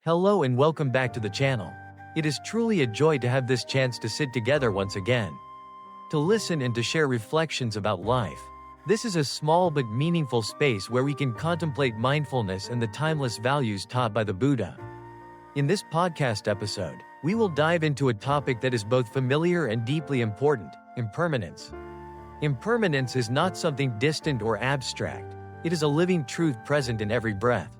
Hello and welcome back to the channel. It is truly a joy to have this chance to sit together once again, to listen and to share reflections about life. This is a small but meaningful space where we can contemplate mindfulness and the timeless values taught by the Buddha. In this podcast episode, we will dive into a topic that is both familiar and deeply important: impermanence. Impermanence is not something distant or abstract. It is a living truth present in every breath,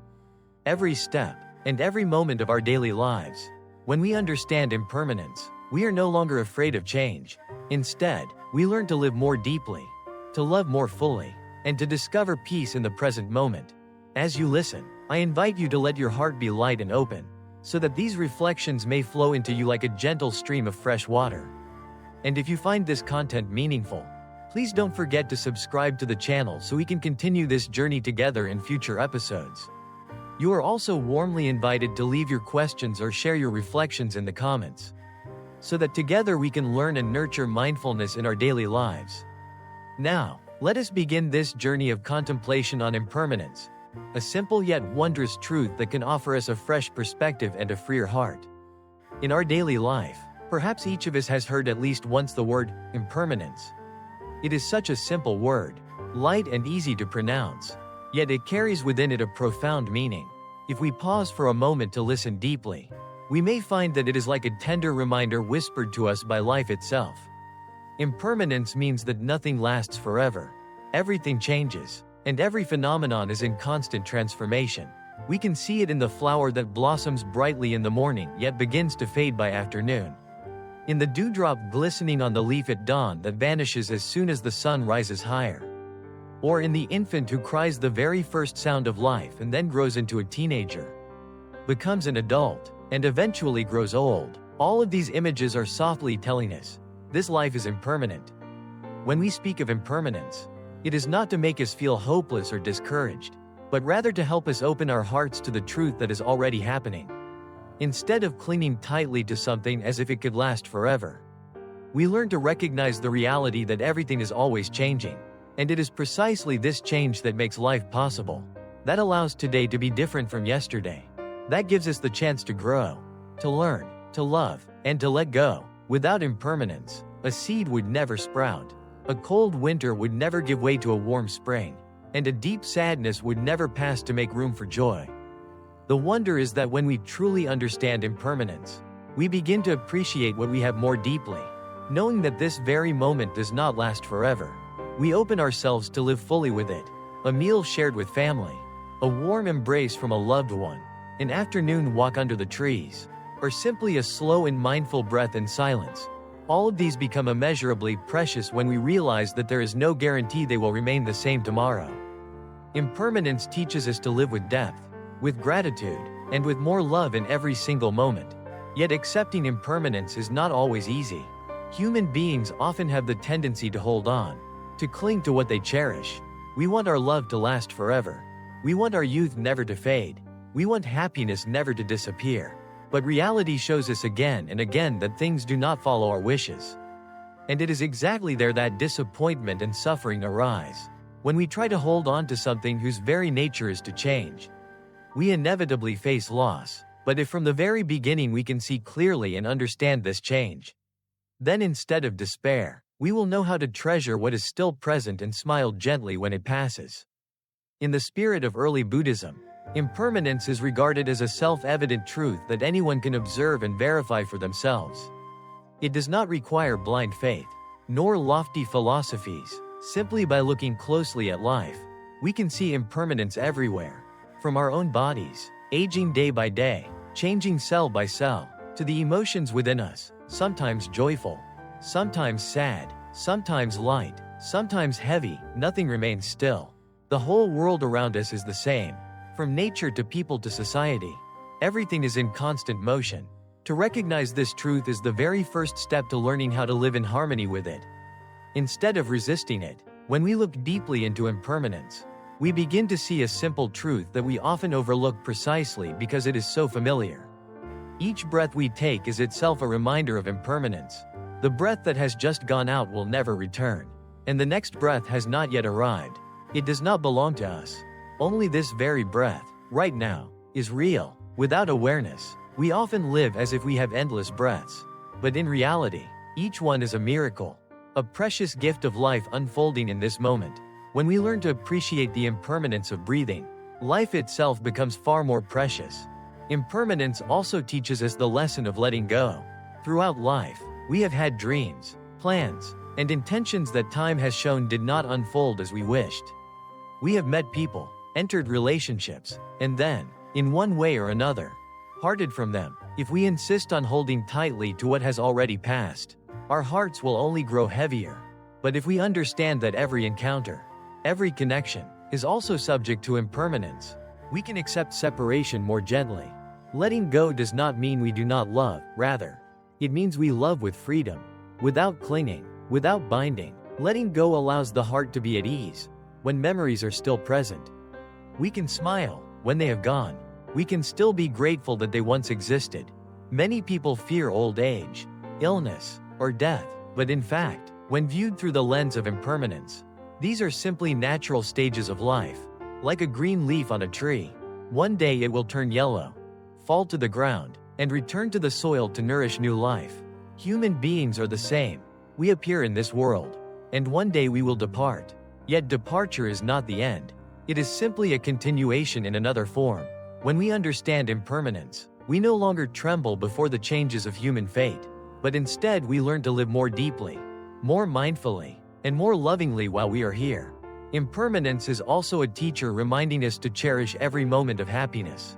every step, and every moment of our daily lives. When we understand impermanence, we are no longer afraid of change. Instead, we learn to live more deeply, to love more fully, and to discover peace in the present moment. As you listen, I invite you to let your heart be light and open, so that these reflections may flow into you like a gentle stream of fresh water. And if you find this content meaningful, please don't forget to subscribe to the channel so we can continue this journey together in future episodes. You are also warmly invited to leave your questions or share your reflections in the comments, so that together we can learn and nurture mindfulness in our daily lives. Now, let us begin this journey of contemplation on impermanence, a simple yet wondrous truth that can offer us a fresh perspective and a freer heart. In our daily life, perhaps each of us has heard at least once the word impermanence. It is such a simple word, light and easy to pronounce, yet it carries within it a profound meaning. If we pause for a moment to listen deeply, we may find that it is like a tender reminder whispered to us by life itself. Impermanence means that nothing lasts forever. Everything changes, and every phenomenon is in constant transformation. We can see it in the flower that blossoms brightly in the morning yet begins to fade by afternoon, in the dewdrop glistening on the leaf at dawn that vanishes as soon as the sun rises higher, or in the infant who cries the very first sound of life and then grows into a teenager, becomes an adult, and eventually grows old. All of these images are softly telling us, this life is impermanent. When we speak of impermanence, it is not to make us feel hopeless or discouraged, but rather to help us open our hearts to the truth that is already happening. Instead of clinging tightly to something as if it could last forever, we learn to recognize the reality that everything is always changing. And it is precisely this change that makes life possible, that allows today to be different from yesterday, that gives us the chance to grow, to learn, to love, and to let go. Without impermanence, a seed would never sprout, a cold winter would never give way to a warm spring, and a deep sadness would never pass to make room for joy. The wonder is that when we truly understand impermanence, we begin to appreciate what we have more deeply, knowing that this very moment does not last forever. We open ourselves to live fully with it. A meal shared with family, a warm embrace from a loved one, an afternoon walk under the trees, or simply a slow and mindful breath in silence. All of these become immeasurably precious when we realize that there is no guarantee they will remain the same tomorrow. Impermanence teaches us to live with depth, with gratitude, and with more love in every single moment. Yet accepting impermanence is not always easy. Human beings often have the tendency to hold on, to cling to what they cherish. We want our love to last forever. We want our youth never to fade. We want happiness never to disappear. But reality shows us again and again that things do not follow our wishes. And it is exactly there that disappointment and suffering arise. When we try to hold on to something whose very nature is to change, we inevitably face loss. But if from the very beginning we can see clearly and understand this change, then instead of despair, we will know how to treasure what is still present and smile gently when it passes. In the spirit of early Buddhism, impermanence is regarded as a self-evident truth that anyone can observe and verify for themselves. It does not require blind faith, nor lofty philosophies. Simply by looking closely at life, we can see impermanence everywhere, from our own bodies, aging day by day, changing cell by cell, to the emotions within us, sometimes joyful, sometimes sad, sometimes light, sometimes heavy. Nothing remains still. The whole world around us is the same. From nature to people to society, everything is in constant motion. To recognize this truth is the very first step to learning how to live in harmony with it, instead of resisting it. When we look deeply into impermanence, we begin to see a simple truth that we often overlook precisely because it is so familiar. Each breath we take is itself a reminder of impermanence. The breath that has just gone out will never return, and the next breath has not yet arrived. It does not belong to us. Only this very breath, right now, is real. Without awareness, we often live as if we have endless breaths. But in reality, each one is a miracle, a precious gift of life unfolding in this moment. When we learn to appreciate the impermanence of breathing, life itself becomes far more precious. Impermanence also teaches us the lesson of letting go. Throughout life, we have had dreams, plans, and intentions that time has shown did not unfold as we wished. We have met people, entered relationships, and then, in one way or another, parted from them. If we insist on holding tightly to what has already passed, our hearts will only grow heavier. But if we understand that every encounter, every connection, is also subject to impermanence, we can accept separation more gently. Letting go does not mean we do not love, rather, it means we love with freedom, without clinging, without binding. Letting go allows the heart to be at ease when memories are still present. We can smile when they have gone. We can still be grateful that they once existed. Many people fear old age, illness, or death, but in fact, when viewed through the lens of impermanence, these are simply natural stages of life. Like a green leaf on a tree, one day it will turn yellow, fall to the ground, and return to the soil to nourish new life. Human beings are the same. We appear in this world, and one day we will depart. Yet departure is not the end. It is simply a continuation in another form. When we understand impermanence, we no longer tremble before the changes of human fate, but instead we learn to live more deeply, more mindfully, and more lovingly while we are here. Impermanence is also a teacher reminding us to cherish every moment of happiness.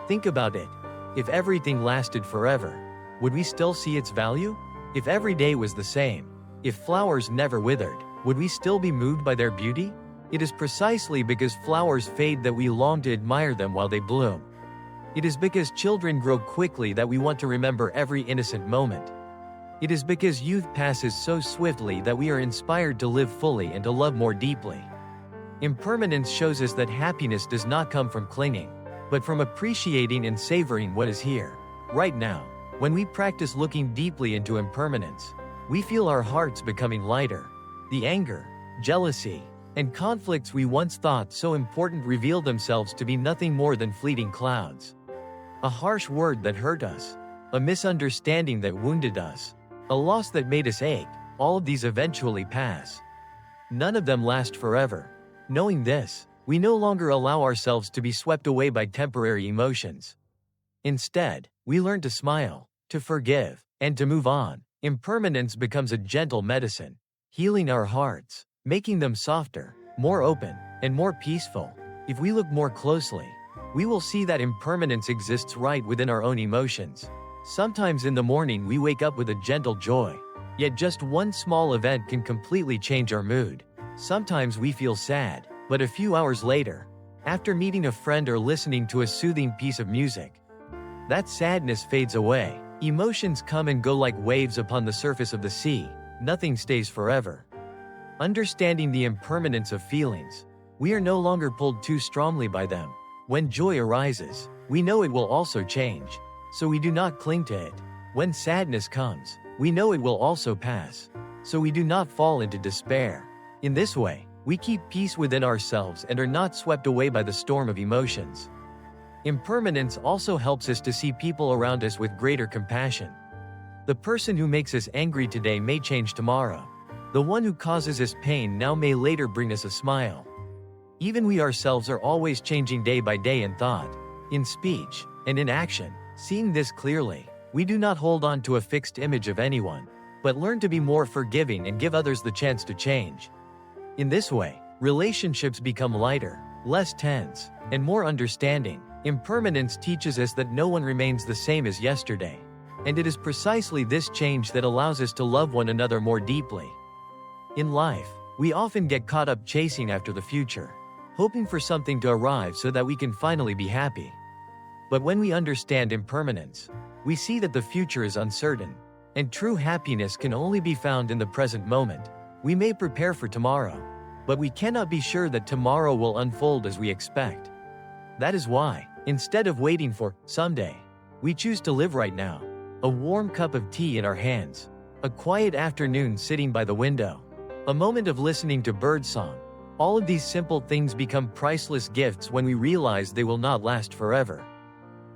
Think about it. If everything lasted forever, would we still see its value? If every day was the same, if flowers never withered, would we still be moved by their beauty? It is precisely because flowers fade that we long to admire them while they bloom. It is because children grow quickly that we want to remember every innocent moment. It is because youth passes so swiftly that we are inspired to live fully and to love more deeply. Impermanence shows us that happiness does not come from clinging, but from appreciating and savoring what is here, right now. When we practice looking deeply into impermanence, we feel our hearts becoming lighter. The anger, jealousy, and conflicts we once thought so important reveal themselves to be nothing more than fleeting clouds. A harsh word that hurt us, a misunderstanding that wounded us, a loss that made us ache, all of these eventually pass. None of them last forever. Knowing this, we no longer allow ourselves to be swept away by temporary emotions. Instead, we learn to smile, to forgive, and to move on. Impermanence becomes a gentle medicine, healing our hearts, making them softer, more open, and more peaceful. If we look more closely, we will see that impermanence exists right within our own emotions. Sometimes in the morning we wake up with a gentle joy, yet just one small event can completely change our mood. Sometimes we feel sad, but a few hours later, after meeting a friend or listening to a soothing piece of music, that sadness fades away. Emotions come and go like waves upon the surface of the sea. Nothing stays forever. Understanding the impermanence of feelings, we are no longer pulled too strongly by them. When joy arises, we know it will also change, so we do not cling to it. When sadness comes, we know it will also pass, so we do not fall into despair. In this way, we keep peace within ourselves and are not swept away by the storm of emotions. Impermanence also helps us to see people around us with greater compassion. The person who makes us angry today may change tomorrow. The one who causes us pain now may later bring us a smile. Even we ourselves are always changing day by day in thought, in speech, and in action. Seeing this clearly, we do not hold on to a fixed image of anyone, but learn to be more forgiving and give others the chance to change. In this way, relationships become lighter, less tense, and more understanding. Impermanence teaches us that no one remains the same as yesterday, and it is precisely this change that allows us to love one another more deeply. In life, we often get caught up chasing after the future, hoping for something to arrive so that we can finally be happy. But when we understand impermanence, we see that the future is uncertain, and true happiness can only be found in the present moment. We may prepare for tomorrow, but we cannot be sure that tomorrow will unfold as we expect. That is why, instead of waiting for someday, we choose to live right now. A warm cup of tea in our hands, a quiet afternoon sitting by the window, a moment of listening to birdsong. All of these simple things become priceless gifts when we realize they will not last forever.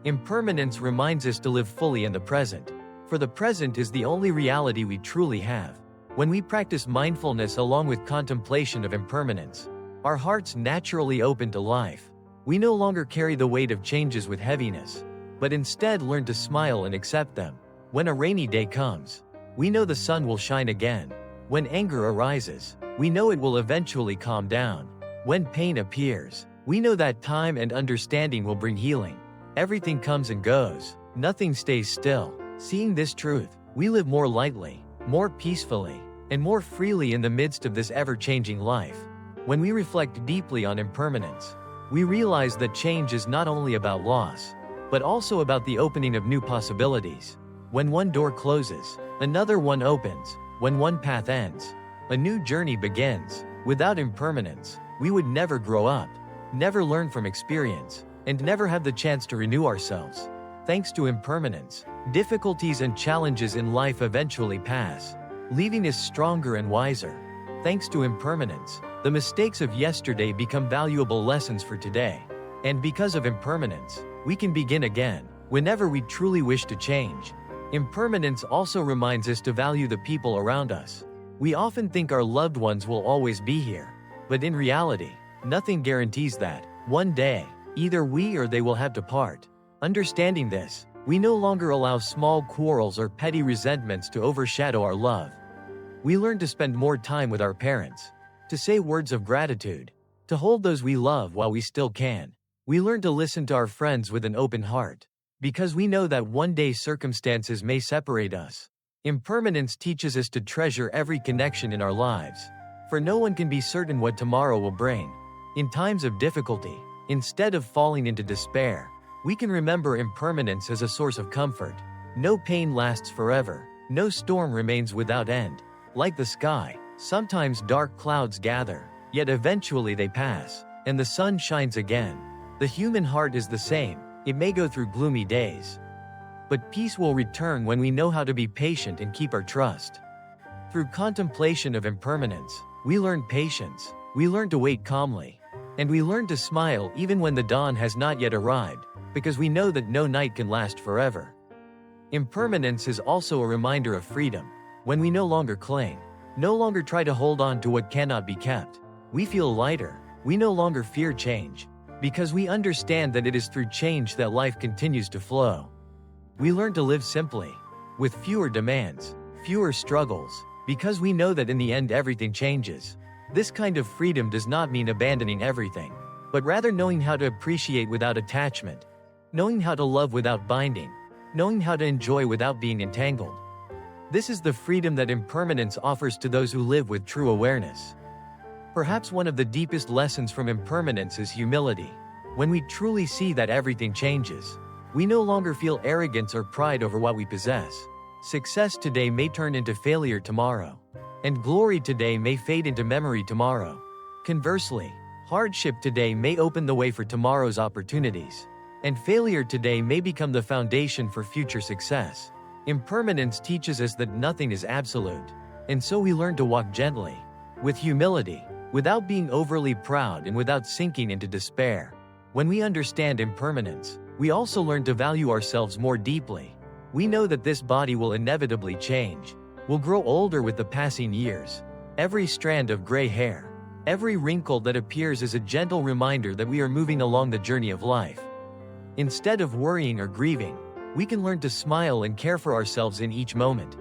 Impermanence reminds us to live fully in the present, for the present is the only reality we truly have. When we practice mindfulness along with contemplation of impermanence, our hearts naturally open to life. We no longer carry the weight of changes with heaviness, but instead learn to smile and accept them. When a rainy day comes, we know the sun will shine again. When anger arises, we know it will eventually calm down. When pain appears, we know that time and understanding will bring healing. Everything comes and goes, nothing stays still. Seeing this truth, we live more lightly, more peacefully, and more freely in the midst of this ever-changing life. When we reflect deeply on impermanence, we realize that change is not only about loss, but also about the opening of new possibilities. When one door closes, another one opens. When one path ends, a new journey begins. Without impermanence, we would never grow up, never learn from experience, and never have the chance to renew ourselves. Thanks to impermanence, difficulties and challenges in life eventually pass, leaving us stronger and wiser. Thanks to impermanence, the mistakes of yesterday become valuable lessons for today. And because of impermanence, we can begin again, whenever we truly wish to change. Impermanence also reminds us to value the people around us. We often think our loved ones will always be here, but in reality, nothing guarantees that. One day, either we or they will have to part. Understanding this, we no longer allow small quarrels or petty resentments to overshadow our love. We learn to spend more time with our parents, to say words of gratitude, to hold those we love while we still can. We learn to listen to our friends with an open heart, because we know that one day circumstances may separate us. Impermanence teaches us to treasure every connection in our lives, for no one can be certain what tomorrow will bring. In times of difficulty, instead of falling into despair, we can remember impermanence as a source of comfort. No pain lasts forever, no storm remains without end. Like the sky, sometimes dark clouds gather, yet eventually they pass, and the sun shines again. The human heart is the same, it may go through gloomy days, but peace will return when we know how to be patient and keep our trust. Through contemplation of impermanence, we learn patience, we learn to wait calmly, and we learn to smile even when the dawn has not yet arrived, because we know that no night can last forever. Impermanence is also a reminder of freedom. When we no longer cling, no longer try to hold on to what cannot be kept, we feel lighter. We no longer fear change, because we understand that it is through change that life continues to flow. We learn to live simply, with fewer demands, fewer struggles, because we know that in the end everything changes. This kind of freedom does not mean abandoning everything, but rather knowing how to appreciate without attachment, knowing how to love without binding, knowing how to enjoy without being entangled. This is the freedom that impermanence offers to those who live with true awareness. Perhaps one of the deepest lessons from impermanence is humility. When we truly see that everything changes, we no longer feel arrogance or pride over what we possess. Success today may turn into failure tomorrow, and glory today may fade into memory tomorrow. Conversely, hardship today may open the way for tomorrow's opportunities, and failure today may become the foundation for future success. Impermanence teaches us that nothing is absolute, and so we learn to walk gently, with humility, without being overly proud and without sinking into despair. When we understand impermanence, we also learn to value ourselves more deeply. We know that this body will inevitably change, will grow older with the passing years. Every strand of gray hair, every wrinkle that appears is a gentle reminder that we are moving along the journey of life. Instead of worrying or grieving, we can learn to smile and care for ourselves in each moment.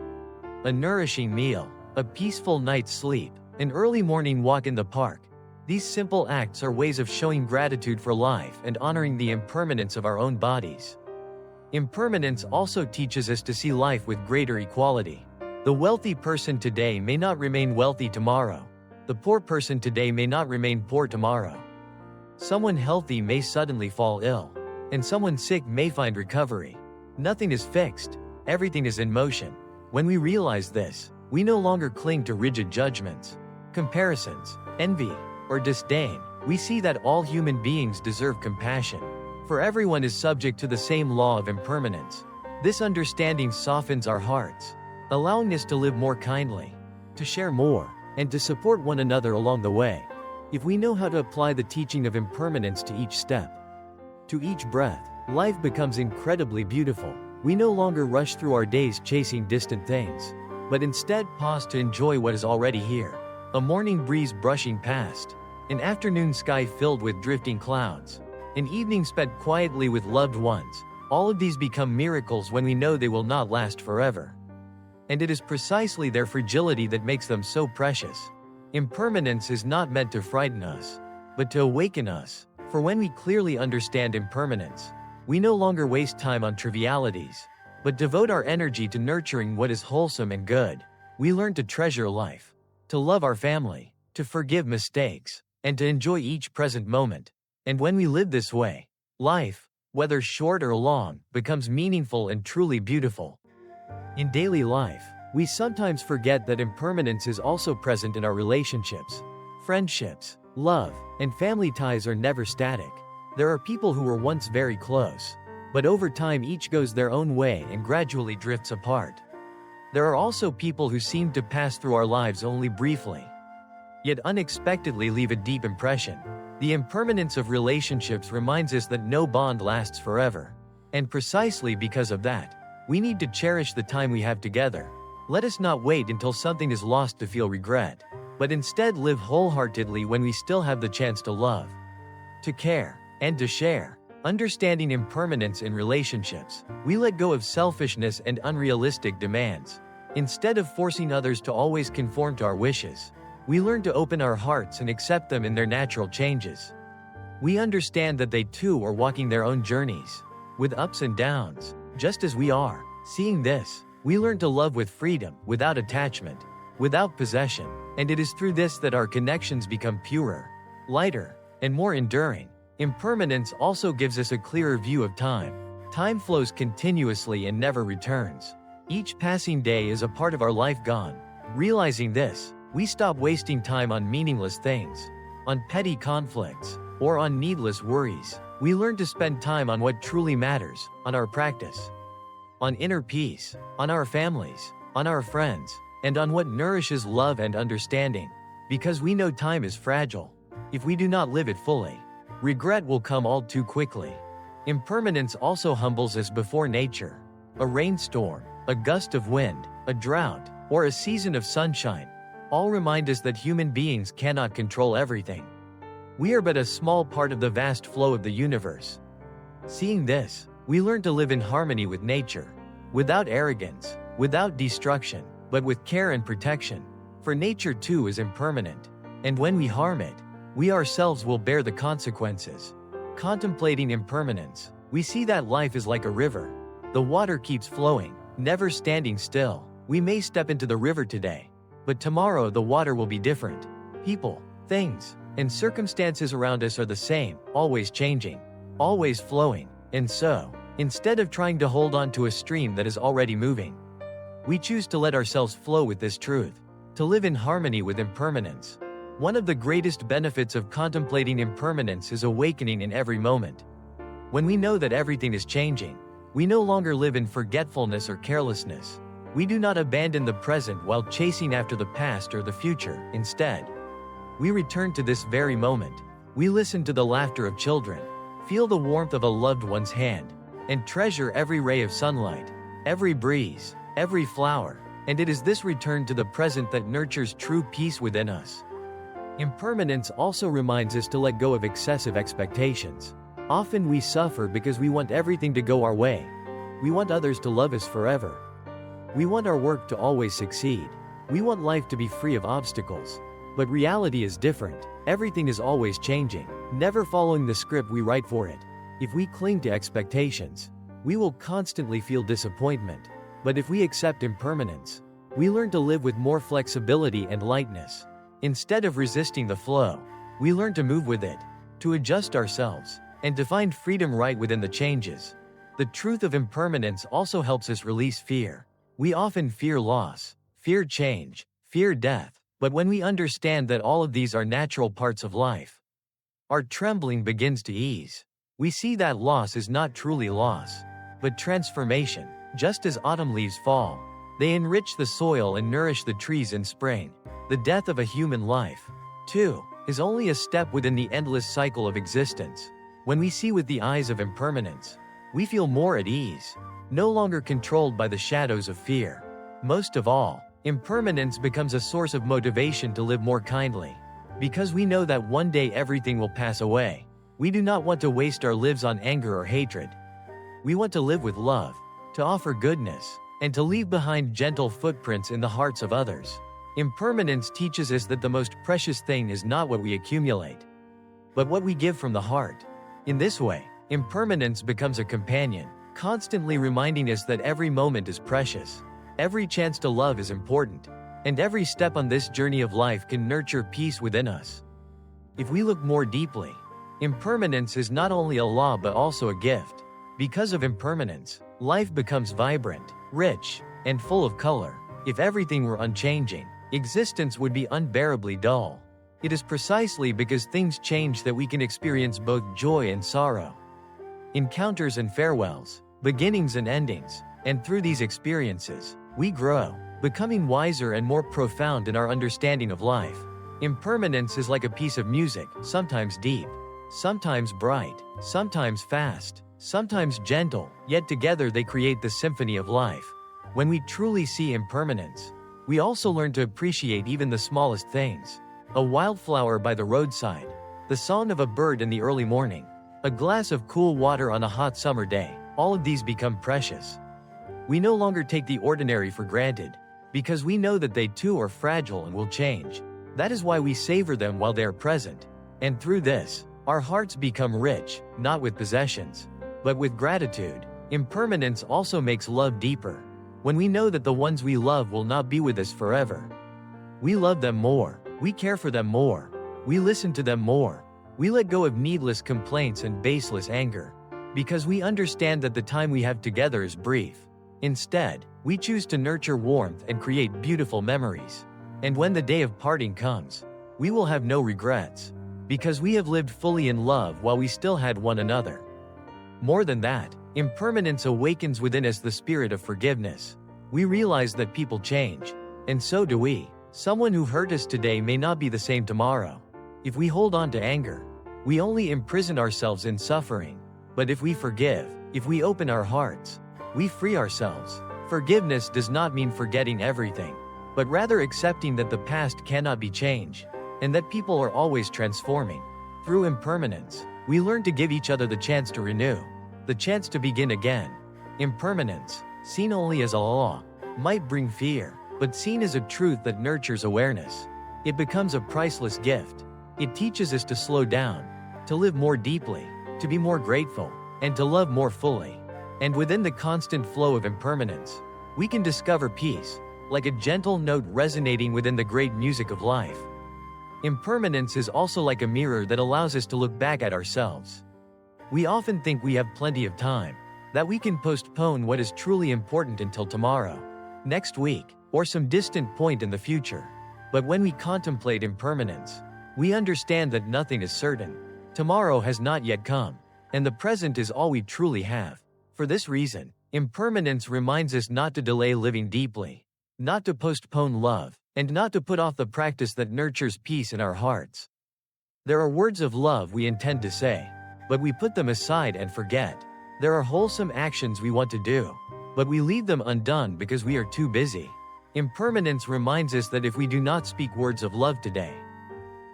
A nourishing meal, a peaceful night's sleep, an early morning walk in the park. These simple acts are ways of showing gratitude for life and honoring the impermanence of our own bodies. Impermanence also teaches us to see life with greater equality. The wealthy person today may not remain wealthy tomorrow. The poor person today may not remain poor tomorrow. Someone healthy may suddenly fall ill, and someone sick may find recovery. Nothing is fixed, everything is in motion. When we realize this, we no longer cling to rigid judgments, comparisons, envy, or disdain. We see that all human beings deserve compassion, for everyone is subject to the same law of impermanence. This understanding softens our hearts, allowing us to live more kindly, to share more, and to support one another along the way. If we know how to apply the teaching of impermanence to each step, to each breath, life becomes incredibly beautiful. We no longer rush through our days chasing distant things, but instead pause to enjoy what is already here. A morning breeze brushing past, an afternoon sky filled with drifting clouds, an evening spent quietly with loved ones. All of these become miracles when we know they will not last forever. And it is precisely their fragility that makes them so precious. Impermanence is not meant to frighten us, but to awaken us. For when we clearly understand impermanence, we no longer waste time on trivialities, but devote our energy to nurturing what is wholesome and good. We learn to treasure life, to love our family, to forgive mistakes, and to enjoy each present moment. And when we live this way, life, whether short or long, becomes meaningful and truly beautiful. In daily life, we sometimes forget that impermanence is also present in our relationships. Friendships, love, and family ties are never static. There are people who were once very close, but over time each goes their own way and gradually drifts apart. There are also people who seem to pass through our lives only briefly, yet unexpectedly leave a deep impression. The impermanence of relationships reminds us that no bond lasts forever. And precisely because of that, we need to cherish the time we have together. Let us not wait until something is lost to feel regret, but instead live wholeheartedly when we still have the chance to love, to care, and to share. Understanding impermanence in relationships, we let go of selfishness and unrealistic demands. Instead of forcing others to always conform to our wishes, we learn to open our hearts and accept them in their natural changes. We understand that they too are walking their own journeys, with ups and downs, just as we are. Seeing this, we learn to love with freedom, without attachment, without possession, and it is through this that our connections become purer, lighter, and more enduring. Impermanence also gives us a clearer view of time. Time flows continuously and never returns. Each passing day is a part of our life gone. Realizing this, we stop wasting time on meaningless things, on petty conflicts, or on needless worries. We learn to spend time on what truly matters, on our practice, on inner peace, on our families, on our friends, and on what nourishes love and understanding. Because we know time is fragile. If we do not live it fully, regret will come all too quickly. Impermanence also humbles us before nature. A rainstorm, a gust of wind, a drought, or a season of sunshine, all remind us that human beings cannot control everything. We are but a small part of the vast flow of the universe. Seeing this, we learn to live in harmony with nature, without arrogance, without destruction, but with care and protection. For nature too is impermanent, and when we harm it, we ourselves will bear the consequences. Contemplating impermanence, we see that life is like a river. The water keeps flowing, never standing still. We may step into the river today, but tomorrow the water will be different. People, things, and circumstances around us are the same, always changing, always flowing. And so, instead of trying to hold on to a stream that is already moving, we choose to let ourselves flow with this truth, to live in harmony with impermanence. One of the greatest benefits of contemplating impermanence is awakening in every moment. When we know that everything is changing, we no longer live in forgetfulness or carelessness. We do not abandon the present while chasing after the past or the future. Instead, we return to this very moment. We listen to the laughter of children, feel the warmth of a loved one's hand, and treasure every ray of sunlight, every breeze, every flower. And it is this return to the present that nurtures true peace within us. Impermanence also reminds us to let go of excessive expectations. Often we suffer because we want everything to go our way. We want others to love us forever. We want our work to always succeed. We want life to be free of obstacles. But reality is different. Everything is always changing, never following the script we write for it. If we cling to expectations, we will constantly feel disappointment. But if we accept impermanence, we learn to live with more flexibility and lightness. Instead of resisting the flow, we learn to move with it, to adjust ourselves, and to find freedom right within the changes. The truth of impermanence also helps us release fear. We often fear loss, fear change, fear death. But when we understand that all of these are natural parts of life, our trembling begins to ease. We see that loss is not truly loss, but transformation. Just as autumn leaves fall, they enrich the soil and nourish the trees in spring. The death of a human life, too, is only a step within the endless cycle of existence. When we see with the eyes of impermanence, We feel more at ease, no longer controlled by the shadows of fear. Most of all, impermanence becomes a source of motivation to live more kindly. Because we know that one day everything will pass away, we do not want to waste our lives on anger or hatred. We want to live with love, to offer goodness, and to leave behind gentle footprints in the hearts of others. Impermanence teaches us that the most precious thing is not what we accumulate, but what we give from the heart. In this way, impermanence becomes a companion, constantly reminding us that every moment is precious, every chance to love is important, and every step on this journey of life can nurture peace within us. If we look more deeply, impermanence is not only a law but also a gift. Because of impermanence, life becomes vibrant, rich, and full of color. If everything were unchanging, existence would be unbearably dull. It is precisely because things change that we can experience both joy and sorrow, encounters and farewells, beginnings and endings, and through these experiences, we grow, becoming wiser and more profound in our understanding of life. Impermanence is like a piece of music, sometimes deep, sometimes bright, sometimes fast, sometimes gentle, yet together they create the symphony of life. When we truly see impermanence, we also learn to appreciate even the smallest things. A wildflower by the roadside, the song of a bird in the early morning, a glass of cool water on a hot summer day, all of these become precious. We no longer take the ordinary for granted, because we know that they too are fragile and will change. That is why we savor them while they are present. And through this, our hearts become rich, not with possessions, but with gratitude. Impermanence also makes love deeper. When we know that the ones we love will not be with us forever, we love them more, we care for them more, we listen to them more, we let go of needless complaints and baseless anger, because we understand that the time we have together is brief. Instead, we choose to nurture warmth and create beautiful memories. And when the day of parting comes, we will have no regrets, because we have lived fully in love while we still had one another. More than that, impermanence awakens within us the spirit of forgiveness. We realize that people change, and so do we. Someone who hurt us today may not be the same tomorrow. If we hold on to anger, we only imprison ourselves in suffering. But if we forgive, if we open our hearts, we free ourselves. Forgiveness does not mean forgetting everything, but rather accepting that the past cannot be changed, and that people are always transforming. Through impermanence, we learn to give each other the chance to renew, the chance to begin again. Impermanence, seen only as a law, might bring fear, but seen as a truth that nurtures awareness, it becomes a priceless gift. It teaches us to slow down, to live more deeply, to be more grateful, and to love more fully. And within the constant flow of impermanence, we can discover peace, like a gentle note resonating within the great music of life. Impermanence is also like a mirror that allows us to look back at ourselves. We often think we have plenty of time, that we can postpone what is truly important until tomorrow, next week, or some distant point in the future. But when we contemplate impermanence, we understand that nothing is certain. Tomorrow has not yet come, and the present is all we truly have. For this reason, impermanence reminds us not to delay living deeply, not to postpone love, and not to put off the practice that nurtures peace in our hearts. There are words of love we intend to say, but we put them aside and forget. There are wholesome actions we want to do, but we leave them undone because we are too busy. Impermanence reminds us that if we do not speak words of love today,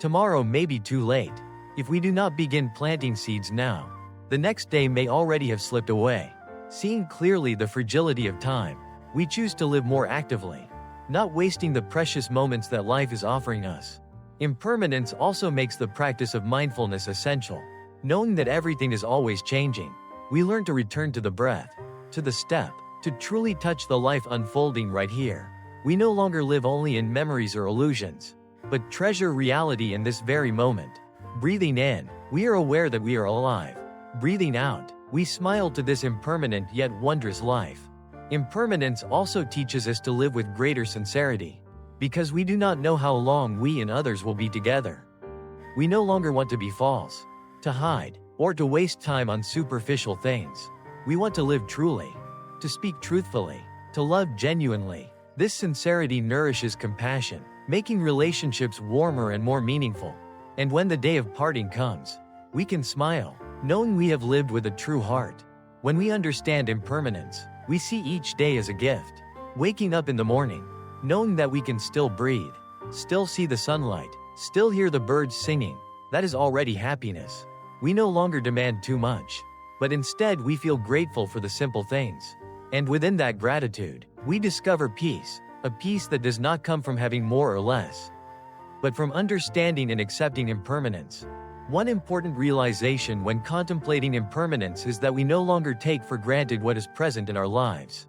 tomorrow may be too late. If we do not begin planting seeds now, the next day may already have slipped away. Seeing clearly the fragility of time, we choose to live more actively, not wasting the precious moments that life is offering us. Impermanence also makes the practice of mindfulness essential. Knowing that everything is always changing, we learn to return to the breath, to the step, to truly touch the life unfolding right here. We no longer live only in memories or illusions, but treasure reality in this very moment. Breathing in, we are aware that we are alive. Breathing out, we smile to this impermanent yet wondrous life. Impermanence also teaches us to live with greater sincerity, because we do not know how long we and others will be together. We no longer want to be false, to hide, or to waste time on superficial things. We want to live truly, to speak truthfully, to love genuinely. This sincerity nourishes compassion, making relationships warmer and more meaningful. And when the day of parting comes, we can smile, knowing we have lived with a true heart. When we understand impermanence, we see each day as a gift. Waking up in the morning, knowing that we can still breathe, still see the sunlight, still hear the birds singing, that is already happiness. We no longer demand too much, but instead we feel grateful for the simple things. And within that gratitude, we discover peace, a peace that does not come from having more or less, but from understanding and accepting impermanence. One important realization when contemplating impermanence is that we no longer take for granted what is present in our lives.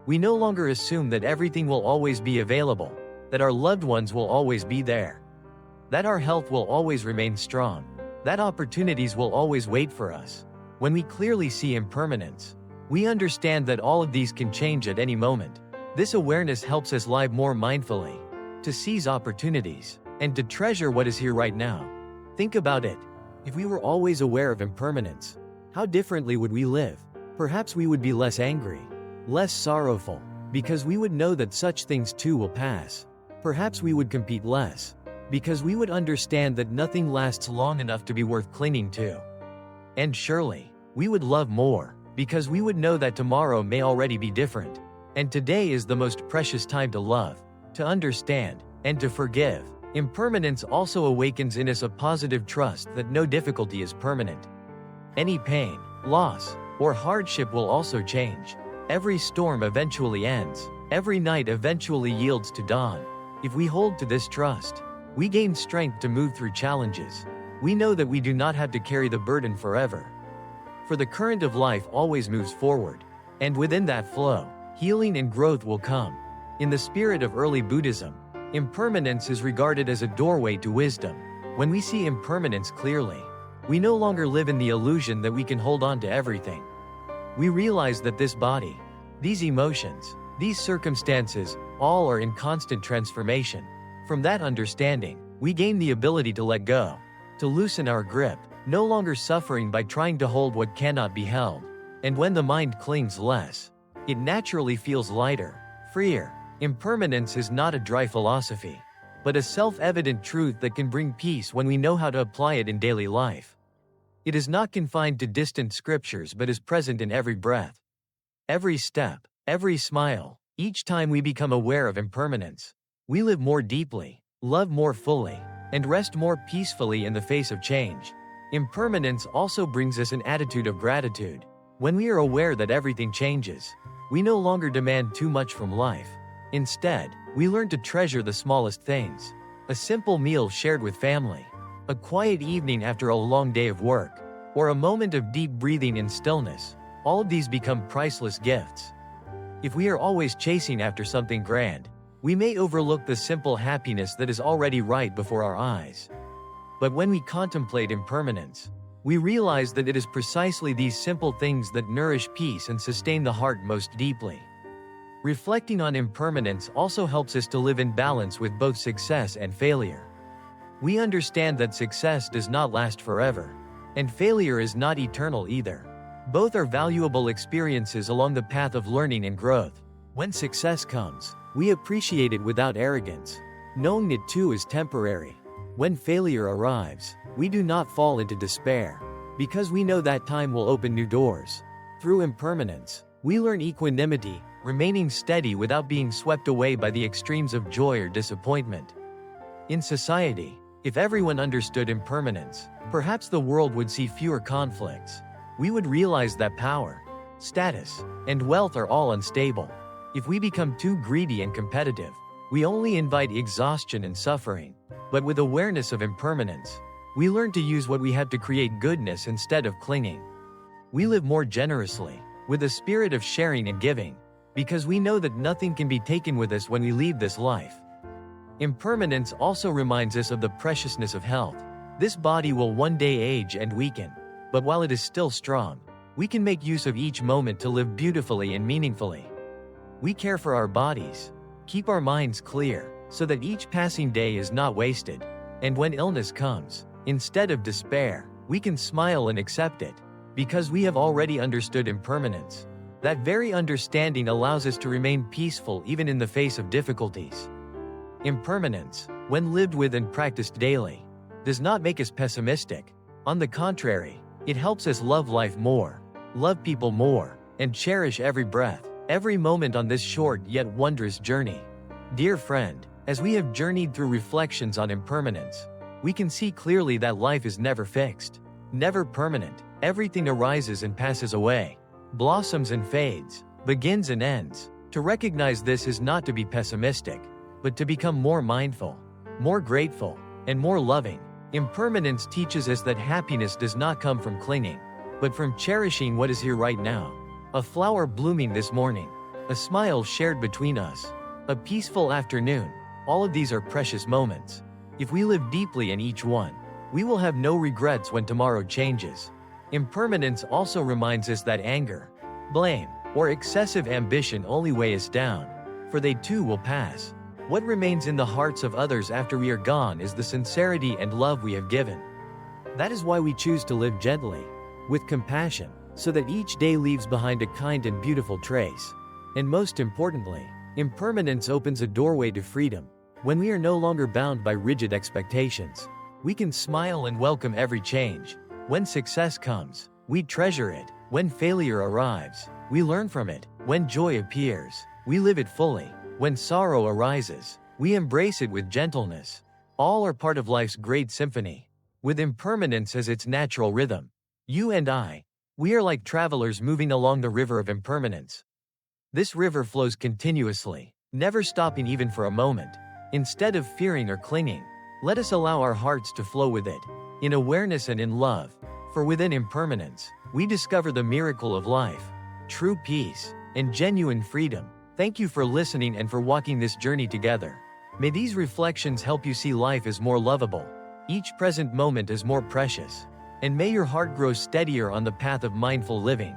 We no longer assume that everything will always be available, that our loved ones will always be there, that our health will always remain strong, that opportunities will always wait for us. When we clearly see impermanence, we understand that all of these can change at any moment. This awareness helps us live more mindfully, to seize opportunities, and to treasure what is here right now. Think about it. If we were always aware of impermanence, how differently would we live? Perhaps we would be less angry, less sorrowful, because we would know that such things too will pass. Perhaps we would compete less, because we would understand that nothing lasts long enough to be worth clinging to. And surely, we would love more, because we would know that tomorrow may already be different. And today is the most precious time to love, to understand, and to forgive. Impermanence also awakens in us a positive trust that no difficulty is permanent. Any pain, loss, or hardship will also change. Every storm eventually ends. Every night eventually yields to dawn. If we hold to this trust, we gain strength to move through challenges. We know that we do not have to carry the burden forever. For the current of life always moves forward, and within that flow, healing and growth will come. In the spirit of early Buddhism, impermanence is regarded as a doorway to wisdom. When we see impermanence clearly, we no longer live in the illusion that we can hold on to everything. We realize that this body, these emotions, these circumstances, all are in constant transformation. From that understanding, we gain the ability to let go, to loosen our grip, no longer suffering by trying to hold what cannot be held. And when the mind clings less, it naturally feels lighter, freer. Impermanence is not a dry philosophy, but a self-evident truth that can bring peace when we know how to apply it in daily life. It is not confined to distant scriptures but is present in every breath, every step, every smile. Each time we become aware of impermanence, we live more deeply, love more fully, and rest more peacefully in the face of change. Impermanence also brings us an attitude of gratitude. When we are aware that everything changes, we no longer demand too much from life. Instead, we learn to treasure the smallest things. A simple meal shared with family, a quiet evening after a long day of work, or a moment of deep breathing in stillness. All of these become priceless gifts. If we are always chasing after something grand, we may overlook the simple happiness that is already right before our eyes. But when we contemplate impermanence, we realize that it is precisely these simple things that nourish peace and sustain the heart most deeply. Reflecting on impermanence also helps us to live in balance with both success and failure. We understand that success does not last forever, and failure is not eternal either. Both are valuable experiences along the path of learning and growth. When success comes, we appreciate it without arrogance, knowing it too is temporary. When failure arrives, we do not fall into despair, because we know that time will open new doors. Through impermanence, we learn equanimity, remaining steady without being swept away by the extremes of joy or disappointment. In society, if everyone understood impermanence, perhaps the world would see fewer conflicts. We would realize that power, status, and wealth are all unstable. If we become too greedy and competitive, we only invite exhaustion and suffering. But with awareness of impermanence, we learn to use what we have to create goodness instead of clinging. We live more generously, with a spirit of sharing and giving, because we know that nothing can be taken with us when we leave this life. Impermanence also reminds us of the preciousness of health. This body will one day age and weaken, but while it is still strong, we can make use of each moment to live beautifully and meaningfully. We care for our bodies, keep our minds clear, so that each passing day is not wasted. And when illness comes, instead of despair, we can smile and accept it, because we have already understood impermanence. That very understanding allows us to remain peaceful even in the face of difficulties. Impermanence, when lived with and practiced daily, does not make us pessimistic. On the contrary, it helps us love life more. love people more, and cherish every breath, every moment on this short yet wondrous journey. Dear friend, as we have journeyed through reflections on impermanence, we can see clearly that life is never fixed, never permanent. Everything arises and passes away, blossoms and fades, begins and ends. To recognize this is not to be pessimistic, but to become more mindful, more grateful, and more loving. Impermanence teaches us that happiness does not come from clinging, but from cherishing what is here right now. A flower blooming this morning, a smile shared between us, a peaceful afternoon. All of these are precious moments. If we live deeply in each one, we will have no regrets when tomorrow changes. Impermanence also reminds us that anger, blame, or excessive ambition only weigh us down, for they too will pass. What remains in the hearts of others after we are gone is the sincerity and love we have given. That is why we choose to live gently, with compassion, so that each day leaves behind a kind and beautiful trace. And most importantly, impermanence opens a doorway to freedom. When we are no longer bound by rigid expectations, we can smile and welcome every change. When success comes, we treasure it. When failure arrives, we learn from it. When joy appears, we live it fully. When sorrow arises, we embrace it with gentleness. All are part of life's great symphony, with impermanence as its natural rhythm. You and I, we are like travelers moving along the river of impermanence. This river flows continuously, never stopping even for a moment. Instead of fearing or clinging, let us allow our hearts to flow with it, in awareness and in love. For within impermanence, we discover the miracle of life, true peace, and genuine freedom. Thank you for listening and for walking this journey together. May these reflections help you see life as more lovable, each present moment as more precious, and may your heart grow steadier on the path of mindful living.